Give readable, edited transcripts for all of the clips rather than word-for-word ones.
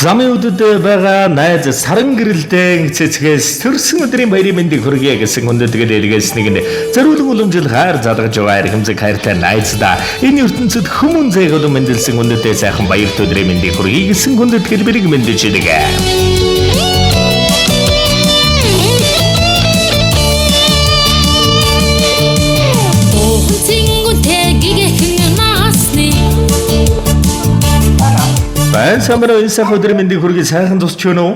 Замын өдөд байгаа найз саран гэрэлтэй цэцгээс төрсөн өдрийн баярын мэндийг хүргэе гэсэн хүндэтгэл илгээснийг нь зориулан уламжил хайр залгаж байгаа эрхэмзэг хайртай найздаа энэ ертөнцид хүмүүн зэйгэл мэндэлсэн хүндэтэй сайхан баярт өдрийн мэндийг хүргэе гэсэн хүндэтгэл бэрэг мэндэлждэг. Самбар инсах өдрийн мэндийг хүргэе сайхан тусч байна уу?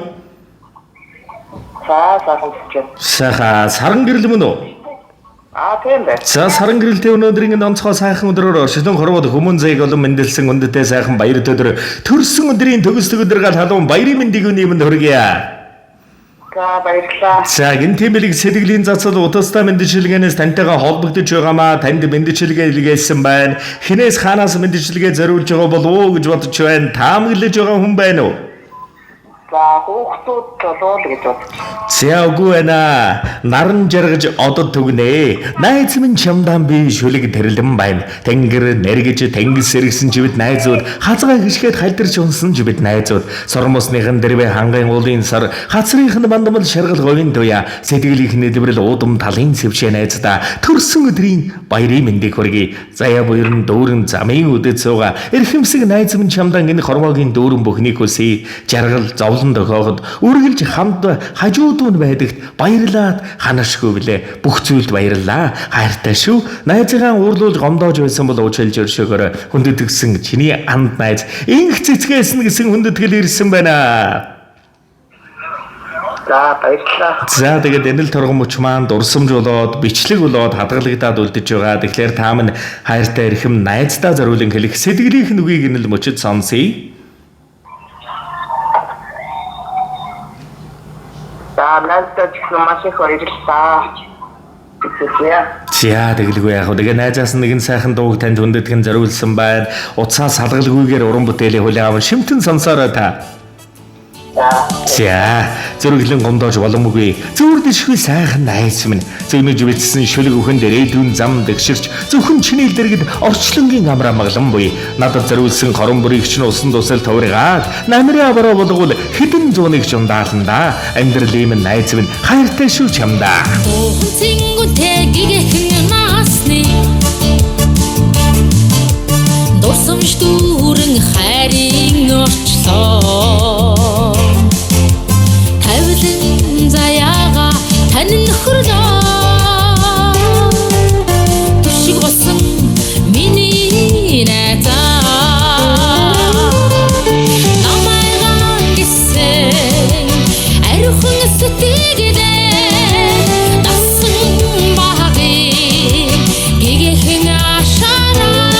Сайхан тусч байна. Сайхан саран гэрэл мөн үү? Тийм байна. За саран гэрэлтэй өнөөдрийн онцгой сайхан өдрөөр шилэн хорвоод хүмүүн зэйг олон мэндэлсэн үндэтэй сайхан баярт өдөр төрсөн өдрийн төгсдөг өдөр гал халуун баярын мэндийг өнөөмөнд хүргэе. За баярлалаа. За энэ тиймэрхүү сэтгэлийн зацал утастай мэндчилгээнээс таньтайгаа холбогдож байгаамаа танд мэндчилгээ илгээсэн байна. Хинээс хаанаас мэндчилгээ зориулж байгаа болов уу гэж бодож байна. Таамаглаж байгаа хүн байна уу? За хүүхдүүд болов гэж бодож. За үгүй байна. Наран жаргаж одод түгнэ. Найз минь чамдан би шүлэг тэрлэн байна. Тэнгэр нэргэж тэнгис сэргсэн живэд найзууд хазгаа хишгээд хальдарч унсан живэд найзууд сормосныхан дэрвэ хангын уулын сар хацрынхын бандамал шаргал говийн туя сэтгэлийнх нэдвэрэл уудам талын сэвшээ найздаа төрсөн өдрийн баярын мэндийг хүргэе. Заяа буйрн дүүрэн замын үдэд сууга эрхэмсэг найз минь чамдан энэ хормоогийн дүүрэн бүхнийг хүсье. Жаргал зовлон тохиогод үргэлж хамт хажуудуун байдагт баярлаад ханашгүй билээ. Бүх зүйлд баярлаа. Хайртай шүү. Найзыгаа уурлуулж гомдоож байсан бол уучлж өршөөгөөр хүндэтгсэн чиний анд найз инх цэцгээс нь гэсэн хүндэтгэл ирсэн байна. За баярлалаа. За тэгээд энэ л торгон мөч маань дурсамж болоод бичлэг болоод хадгалагдаад үлдэж байгаа. Тэгэхээр та минь хайртай эрхэм найздаа зориулан хэлэх сэтгэлийнх нь үгийг энэ л мөчөд сонсъё. За найздаа ч маш их баярлалаа. За тэгэлгүй яг хөө тэгээ найзаас нэгэн сайхан дууг танд хүндэтгэн зориулсан байна. Уцаа салгалгүйгээр уран бүтээлийн хүлээн аван шимтэн сонсоорой та. За зөрөглөн гомдоож боломгүй. Зүгээр дэшгүй сайхан найз минь. Зэмэж бэлдсэн шүлэг өхөн дээр эдүүн зам дэгширч зөвхөн чиний дэргэд орчлонгийн амраа маглан буй. Надад зориулсан хорон бүрийгч нь усан тусал товргаад намраа бараа болгоул хэдэн зууныг ч ундаална. Амьдрал ийм найз минь хайртай шүү чамдаа. Дурсамж дүүрэн хайрын орчлоо. Тавилан заяага тань нөхөрлөө. Түшиг болсон миний найзаа. Намайгаа гисэн ариухан сэтгэлээ. Дасан багын гэгэхэн ашаараа.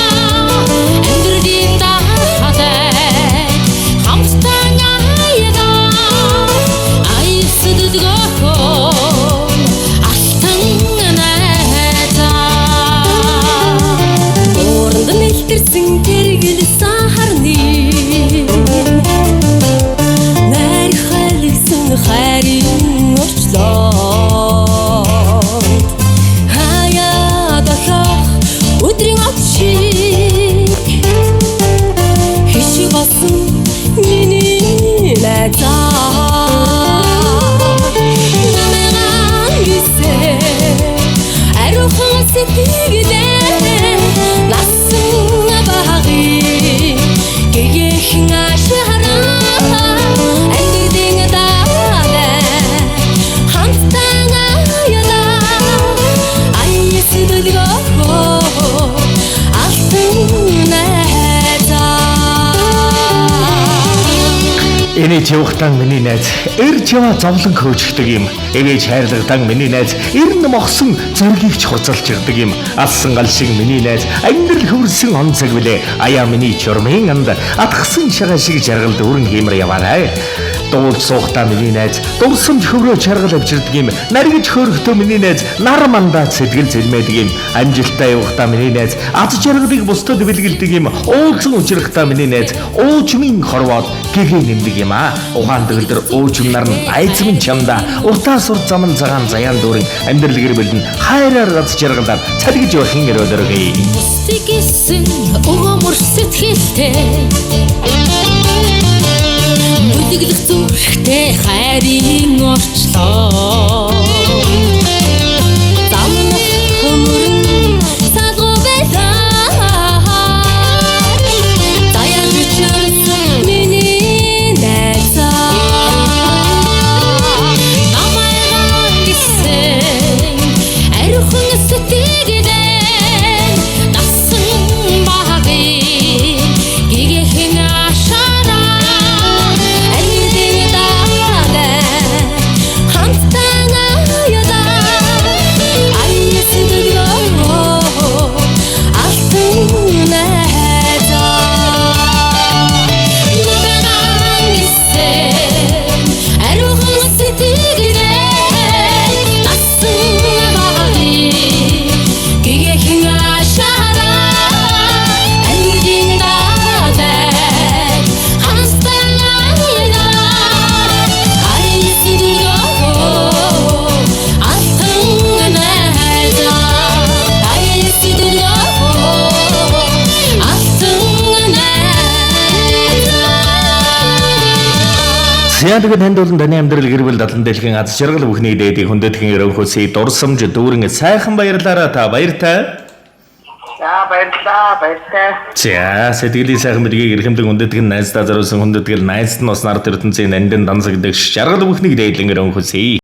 Хайрын орчлоо. Хаяа дахиах өдрийн ат шиг хишиг болсон миний найзаа. Намайгаа гисэн ариухан сэтгэлээ. Насан багын гэгэхэн ашаараа. Эний чивхтан миний найз эрж яваа зовлон хөөжгдөг юм. Эвэж хайрлагдан миний найз эрн мохсон зөргийг ч хуцалж ирдэг юм. Алсан гал шиг миний найз амьдрал хөвөрсөн он цаг билээ. Аяа миний чурмын анд атгсан шагаа шиг жаргал дүүрэн хиймэр яваарай. Дуулж суухтаа миний найз дурсамж хөврөө чаргал авчирдаг юм. Наргиж хөөрөхдөө миний найз нар мандаа сэтгэл зэлмээдэг юм. Амжилтаа явахдаа миний найз аз жаргалыг бусдад бэлгэлдэг юм. Уулзсан учрахтаа миний найз уужмын хорвоод гэгээ нэмдэг юм аа. Ухаан төгөлдөр уужмнар нь айц минь чамда уртаа сур заман цагаан заяан дүүрэн амьдрал гэр бүлэн хайраар аз жаргалаар цалгиж явахын өрөөлөргий. Стигсэн өгөөмөр сэтгэлтэй За тэгээд танд болон таны амьдрал гэр бүл дадлан дэлхийн аз жаргал бүхний дээдийг хүндэтгэн өрөөхөөсэй дурсамж дүүрэн сайхан баярлаараа та баяртай. За баярлалаа. За сэтгэлийн сайхан мэдгийг эрхэмлэг хүндэтгэн найздаа зориулсан хүндэтгэл найзд нь бас нар ертөнцийн нандин дансагддаг жаргал бүхнийг дээдлэн өрөөхөөсэй.